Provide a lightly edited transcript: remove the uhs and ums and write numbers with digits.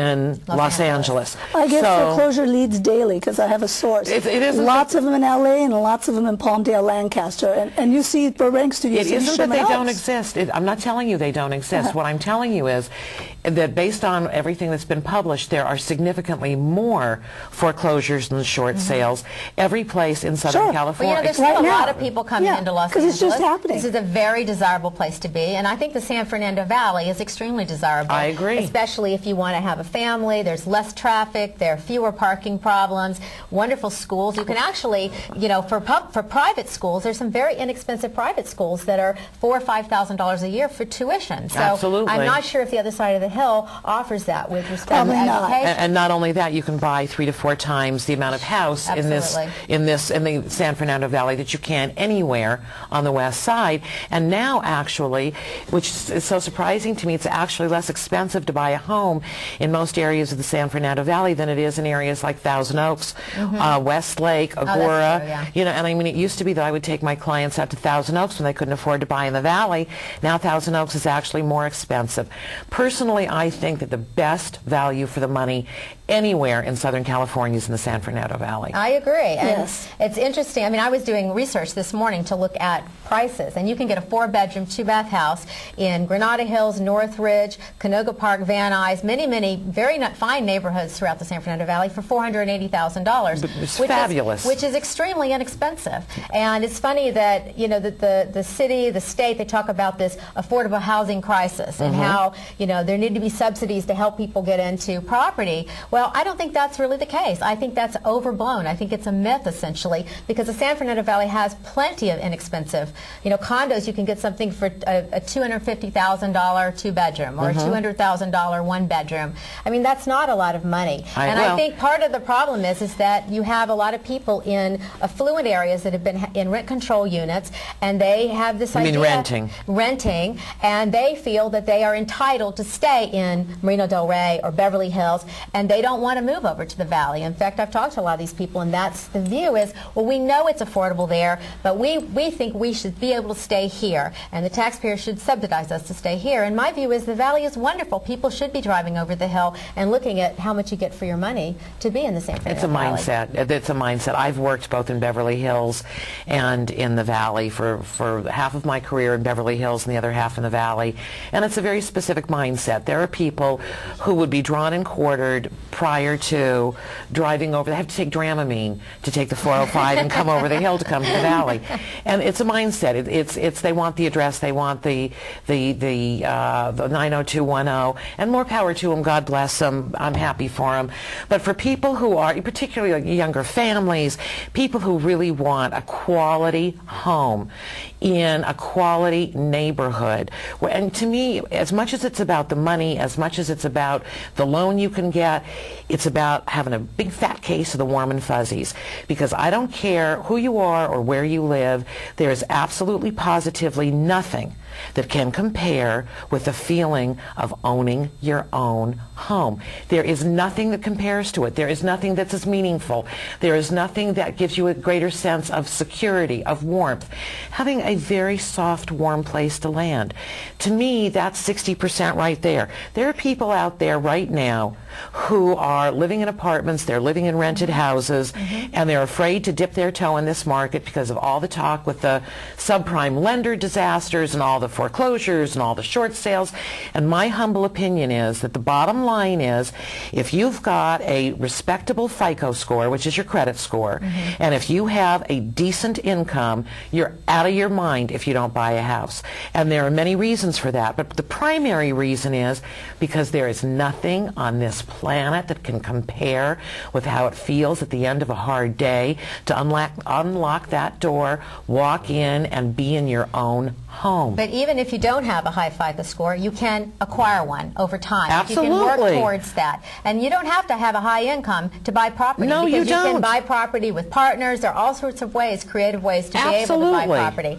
in Los Angeles. I get foreclosure leads daily because I have a source. It isn't lots of them in LA and lots of them in Palmdale, Lancaster, and you see Burbank Studios. It isn't that they don't exist. I'm not telling you they don't exist. What I'm telling you is that based on everything that's been published, there are significantly more foreclosures than short sales every place in Southern California. Well, there's still a lot of people coming into Los Angeles. Because it's just happening. This is a very desirable place to be, and I think the San Fernando Valley is extremely desirable. I agree. Especially if you want to have a family. There's less traffic. There are fewer parking problems. Wonderful schools. You can actually, you know, for private schools, there's some very inexpensive private schools that are $4,000 or $5,000 a year for tuition. So absolutely. I'm not sure if the other side of the hill offers that with respect to education. And not only that, you can buy 3 to 4 times the amount of house in the San Fernando Valley that you can anywhere on the west side. And now actually, which is so surprising to me, it's actually less expensive to buy a home in most areas of the San Fernando Valley than it is in areas like Thousand Oaks, Westlake, Agora. You know, and I mean, it used to be that I would take my clients out to Thousand Oaks when they couldn't afford to buy in the valley. Now Thousand Oaks is actually more expensive. Personally, I think that the best value for the money anywhere in Southern California is in the San Fernando Valley. I agree. And it's interesting. I mean, I was doing research this morning to look at prices, and you can get a 4-bedroom, 2-bath house in Granada Hills, Northridge, Canoga Park, Van Nuys, many very fine neighborhoods throughout the San Fernando Valley for $480,000. It's fabulous. Which is extremely inexpensive. And it's funny that, you know, that the city, the state, they talk about this affordable housing crisis and how, you know, there need to be subsidies to help people get into property. Well, I don't think that's really the case. I think that's overblown. I think it's a myth, essentially, because the San Fernando Valley has plenty of inexpensive, you know, condos. You can get something for a $250,000 2-bedroom or a $200,000 1-bedroom. I mean, that's not a lot of money. I think part of the problem is that you have a lot of people in affluent areas that have been in rent control units, and they have this idea renting, and they feel that they are entitled to stay in Marina del Rey or Beverly Hills, and they don't want to move over to the valley. In fact, I've talked to a lot of these people, and that's the view is, well, we know it's affordable there, but we think we should be able to stay here, and the taxpayers should subsidize us to stay here. And my view is the valley is wonderful. People should be driving over the hill and looking at how much you get for your money to be in the San Fernando Valley. It's a mindset. It's a mindset. I've worked both in Beverly Hills and in the valley for half of my career in Beverly Hills and the other half in the valley, and it's a very specific mindset. There are people who would be drawn and quartered prior to driving over. They have to take Dramamine to take the 405 and come over the hill to come to the valley. And it's a mindset. It's they want the address, they want the 90210, and more power to them. God bless them. I'm happy for them. But for people who are, particularly like younger families, people who really want a quality home in a quality neighborhood, and to me, as much as it's about the money, as much as it's about the loan you can get, it's about having a big fat case of the warm and fuzzies. Because I don't care who you are or where you live, there is absolutely positively nothing that can compare with the feeling of owning your own home. There is nothing that compares to it. There is nothing that's as meaningful. There is nothing that gives you a greater sense of security, of warmth. Having a very soft, warm place to land. To me, that's 60% right there. There are people out there right now who are living in apartments, they're living in rented houses, and they're afraid to dip their toe in this market because of all the talk with the subprime lender disasters and all the foreclosures and all the short sales. And my humble opinion is that the bottom line is, if you've got a respectable FICO score, which is your credit score, and if you have a decent income, you're out of your mind if you don't buy a house. And there are many reasons for that, but the primary reason is because there is nothing on this planet that can compare with how it feels at the end of a hard day to unlock that door, walk in, and be in your own home. But even if you don't have a high FICO score, you can acquire one over time. Absolutely. You can work towards that. And you don't have to have a high income to buy property. No, because you don't. You can buy property with partners. There are all sorts of ways, creative ways to be able to buy property.